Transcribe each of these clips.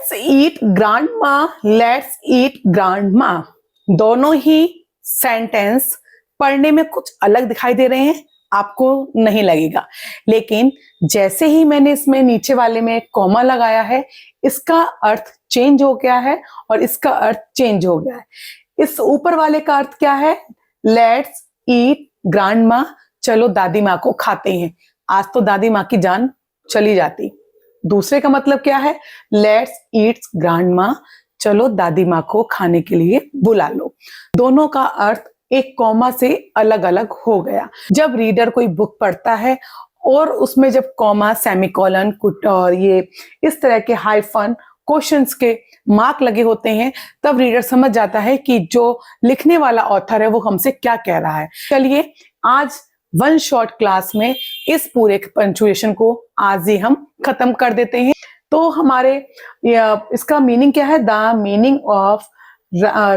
Let's eat ग्रांडमा, let's eat ग्रांडमा, दोनों ही sentence पढ़ने में कुछ अलग दिखाई दे रहे हैं, आपको नहीं लगेगा, लेकिन जैसे ही मैंने इसमें नीचे वाले में कॉमा लगाया है, इसका अर्थ चेंज हो गया है और इसका अर्थ चेंज हो गया है। इस ऊपर वाले का अर्थ क्या है? लेट्स ईट ग्रांडमा, चलो दादी माँ को खाते हैं। आज तो दादी माँ की जान चली जाती। दूसरे का मतलब क्या है? लेट्स ईट ग्रांडमा, चलो दादी माँ को खाने के लिए बुला लो। दोनों का अर्थ एक कॉमा से अलग अलग हो गया। जब रीडर कोई बुक पढ़ता है और उसमें जब कॉमा, सेमीकोलन और ये इस तरह के हाइफन, क्वेश्चंस के मार्क लगे होते हैं, तब रीडर समझ जाता है कि जो लिखने वाला ऑथर है वो हमसे क्या कह रहा है। चलिए आज वन शॉट क्लास में इस पूरे पंक्चुएशन को आज ही हम खत्म कर देते हैं। तो हमारे इसका मीनिंग क्या है? The meaning of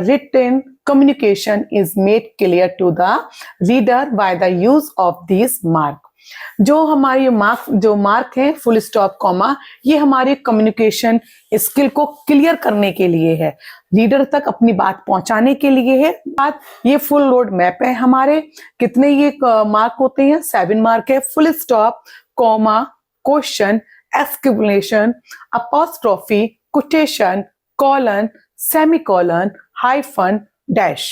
written communication is made clear to the reader by the use of these mark। जो हमारी मार्क है, फुल स्टॉप, कॉमा, ये हमारी कम्युनिकेशन स्किल को क्लियर करने के लिए है, रीडर तक अपनी बात पहुंचाने के लिए है। बात ये फुल रोड मैप है। हमारे कितने ये मार्क होते हैं? 7 मार्क है। Full stop, comma, question, exclamation, apostrophe, quotation, colon, semicolon, hyphen, dash.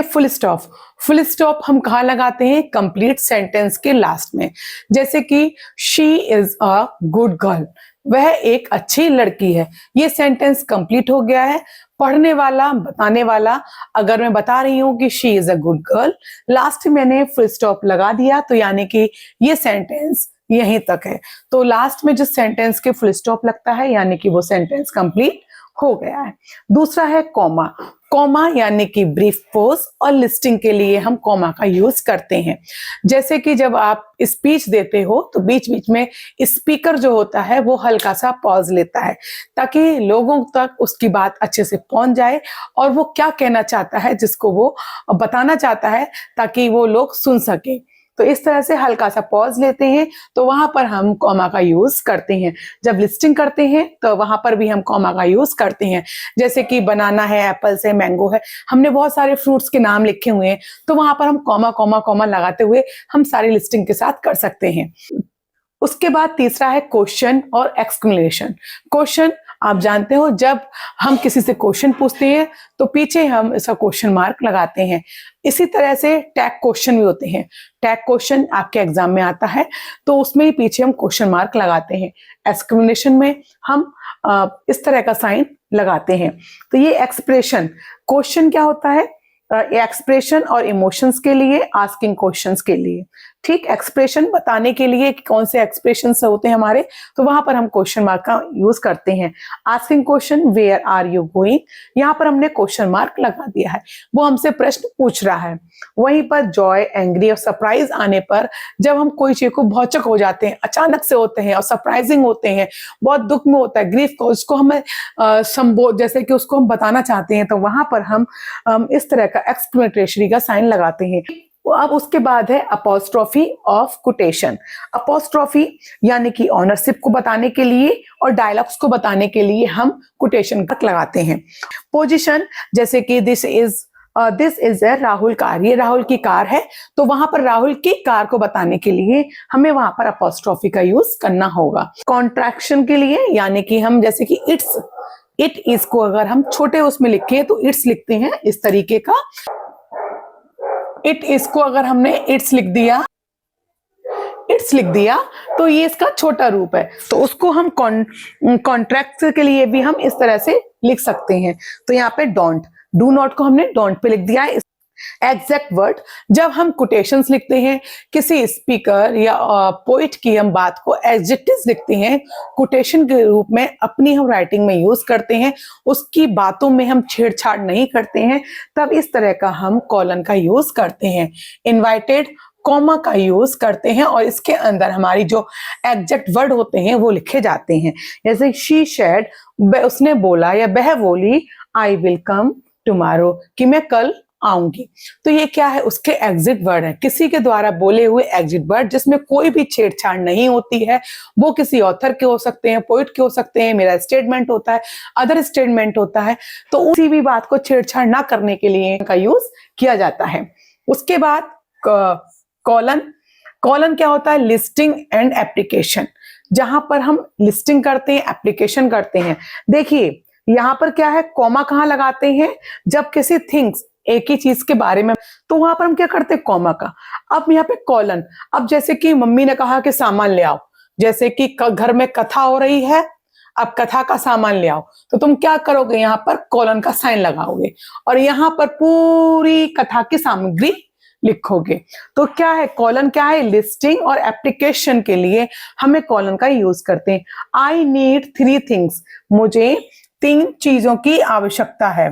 Full stop, full stop हम कहाँ लगाते हैं? कंप्लीट सेंटेंस के लास्ट में। जैसे कि she is a good girl, वह एक अच्छी लड़की है। ये सेंटेंस कंप्लीट हो गया है। पढ़ने वाला, बताने वाला, अगर मैं बता रही हूं कि she is a good girl, last में मैंने फुल स्टॉप लगा दिया, तो यानी कि ये सेंटेंस यहीं तक है। तो लास्ट में जिस सेंटेंस के फुल स्टॉप लगता है, यानी कि वो सेंटेंस कंप्लीट हो गया है। दूसरा है कॉमा। कॉमा यानी कि ब्रीफ पॉज और लिस्टिंग के लिए हम कॉमा का यूज करते हैं। जैसे कि जब आप स्पीच देते हो तो बीच बीच में स्पीकर जो होता है वो हल्का सा पॉज लेता है, ताकि लोगों तक उसकी बात अच्छे से पहुंच जाए और वो क्या कहना चाहता है, जिसको वो बताना चाहता है, ताकि वो लोग सुन सके। तो इस तरह से हल्का सा पॉज लेते हैं, तो वहां पर हम कॉमा का यूज करते हैं। जब लिस्टिंग करते हैं तो वहां पर भी हम कॉमा का यूज करते हैं। जैसे कि बनाना है, एप्पल्स है, मैंगो है, हमने बहुत सारे फ्रूट्स के नाम लिखे हुए हैं, तो वहां पर हम कॉमा कॉमा कॉमा लगाते हुए हम सारी लिस्टिंग के साथ कर सकते हैं। उसके बाद तीसरा है क्वेश्चन और एक्सक्लेमेशन। क्वेश्चन आप जानते हो, जब हम किसी से क्वेश्चन पूछते हैं तो पीछे हम इसका क्वेश्चन मार्क लगाते हैं। इसी तरह से टैग क्वेश्चन भी होते हैं। टैग क्वेश्चन आपके एग्जाम में आता है, तो उसमें ही पीछे हम क्वेश्चन मार्क लगाते हैं। एक्सक्लेमेशन में हम इस तरह का साइन लगाते हैं। तो ये एक्सप्रेशन, क्वेश्चन क्या होता है? एक्सप्रेशन और इमोशंस के लिए, आस्किंग क्वेश्चंस के लिए। ठीक, एक्सप्रेशन बताने के लिए कि कौन से एक्सप्रेशंस होते हैं हमारे, तो वहां पर हम क्वेश्चन मार्क का यूज करते हैं। Asking question, where are you going, यहाँ पर हमने क्वेश्चन मार्क लगा दिया है, वो हमसे प्रश्न पूछ रहा है। वहीं पर जॉय, एंग्री और सरप्राइज आने पर, जब हम कोई चीज को भौचक हो जाते हैं, अचानक से होते हैं और सरप्राइजिंग होते हैं, बहुत दुख में होता है, ग्रीफ को, उसको हमें जैसे कि उसको हम बताना चाहते हैं, तो वहां पर हम इस तरह का एक्सक्लेमेटरी का साइन लगाते हैं। अब उसके बाद है अपोस्ट्रोफी ऑफ कोटेशन। अपोस्ट्रोफी यानी कि ऑनरशिप को बताने के लिए और डायलॉग्स को बताने के लिए हम कोटेशन तक लगाते हैं। पोजीशन, जैसे कि this is a Rahul car, ये राहुल की कार है, तो वहां पर राहुल की कार को बताने के लिए हमें वहां पर अपोस्ट्रोफी का यूज करना होगा। कॉन्ट्रैक्शन के लिए, यानी कि हम जैसे कि इट इज को अगर हम छोटे उसमें लिखे तो इट्स लिखते हैं, इस तरीके का। इट इसको अगर हमने इट्स लिख दिया तो ये इसका छोटा रूप है, तो उसको हम कॉन्ट्रैक्ट के लिए भी हम इस तरह से लिख सकते हैं। तो यहाँ पे डोंट, डू नॉट को हमने डोंट पे लिख दिया है। एग्जैक्ट वर्ड, जब हम कोटेशंस लिखते हैं, किसी स्पीकर या पोइट की हम बात को एडजेक्टिव्स लिखते हैं, कोटेशन के रूप में अपनी हम राइटिंग में यूज करते हैं, उसकी बातों में हम छेड़छाड़ नहीं करते हैं, तब इस तरह का हम कॉलन का यूज करते हैं। इनवाइटेड, कॉमा का यूज करते हैं और इसके अंदर हमारी जो एग्जैक्ट वर्ड होते हैं वो लिखे जाते हैं। जैसे शी सेड, उसने बोला या वह बोली, आई विल कम टुमारो, कि मैं कल आऊंगी। तो ये क्या है, उसके एग्जिट वर्ड है, किसी के द्वारा बोले हुए एग्जिट वर्ड जिसमें कोई भी छेड़छाड़ नहीं होती है। वो किसी ऑथर के हो सकते हैं, पोइट के हो सकते हैं, मेरा स्टेटमेंट होता है, अदर स्टेटमेंट होता है। तो उसी भी बात को छेड़छाड़ ना करने के लिए का यूज किया जाता है। उसके बाद कॉलन। कॉलन क्या होता है, लिस्टिंग एंड एप्लीकेशन, जहां पर हम लिस्टिंग करते हैं, एप्लीकेशन करते हैं। देखिए यहाँ पर क्या है, कॉमा कहाँ लगाते हैं, जब किसी थिंग्स एक ही चीज के बारे में, तो वहां पर हम क्या करते हैं, कॉमा का। अब यहाँ पे कॉलन, अब जैसे कि मम्मी ने कहा कि सामान ले आओ, जैसे कि घर में कथा हो रही है, अब कथा का सामान ले आओ, तो तुम क्या करोगे, यहाँ पर कॉलन का साइन लगाओगे और यहाँ पर पूरी कथा की सामग्री लिखोगे। तो क्या है, कॉलन क्या है, लिस्टिंग और एप्लीकेशन के लिए हमें कॉलन का यूज करते हैं। आई नीड 3 थिंग्स, मुझे 3 चीजों की आवश्यकता है।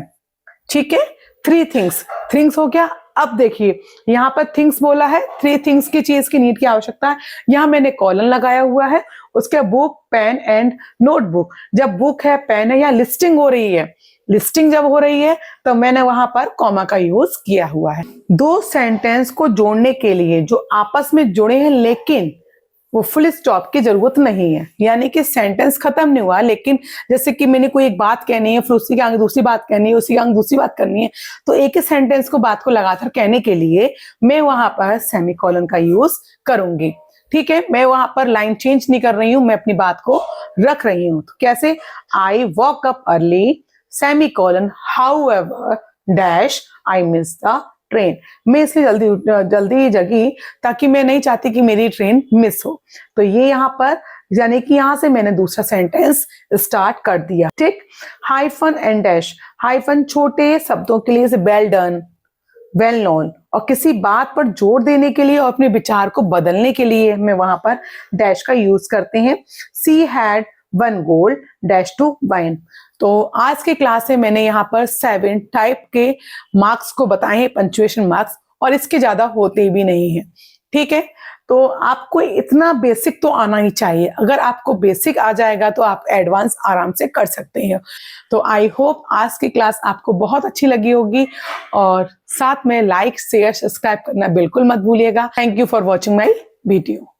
ठीक है, 3 थिंग्स, थिंग्स हो गया। अब देखिए यहाँ पर थिंग्स बोला है, 3 थिंग्स की चीज की नीड की आवश्यकता है, यहाँ मैंने कॉलन लगाया हुआ है। उसके बुक, पेन एंड नोटबुक, जब बुक है, पेन है, या लिस्टिंग हो रही है, लिस्टिंग जब हो रही है तो मैंने वहां पर कॉमा का यूज किया हुआ है। 2 सेंटेंस को जोड़ने के लिए जो आपस में जुड़े हैं लेकिन वो फुल स्टॉप की जरूरत नहीं है, यानी कि सेंटेंस खत्म नहीं हुआ, लेकिन जैसे कि मैंने कोई एक बात कहनी है, फिर उसी के आगे दूसरी बात कहनी है, उसी के आगे दूसरी बात करनी है, तो एक ही सेंटेंस को बात को लगातार कहने के लिए मैं वहां पर सेमीकोलन का यूज करूंगी। ठीक है, मैं वहां पर लाइन चेंज नहीं कर रही हूं, मैं अपनी बात को रख रही हूं। तो कैसे, I walk up early semicolon however dash I miss the train. मैं इसलिए जल्दी जगी ताकि मैं नहीं चाहती कि मेरी ट्रेन मिस हो। तो ये यहाँ पर, यानी कि यहां से मैंने दूसरा सेंटेंस स्टार्ट कर दिया। ठीक, हाइफन एंड डैश, हाइफन छोटे शब्दों के लिए, वेल डन, वेल नोन, और किसी बात पर जोर देने के लिए और अपने विचार को बदलने के लिए मैं वहां पर डैश का यूज करते हैं। She had 1 gold dash to wine. तो आज के क्लास में मैंने यहाँ पर 7 टाइप के मार्क्स को बताए हैं, पंक्चुएशन मार्क्स, और इसके ज्यादा होते भी नहीं है। ठीक है, तो आपको इतना बेसिक तो आना ही चाहिए। अगर आपको बेसिक आ जाएगा तो आप एडवांस आराम से कर सकते हैं। तो आई होप आज की क्लास आपको बहुत अच्छी लगी होगी, और साथ में लाइक, शेयर, सब्सक्राइब करना बिल्कुल मत भूलिएगा। Thank you for watching my video.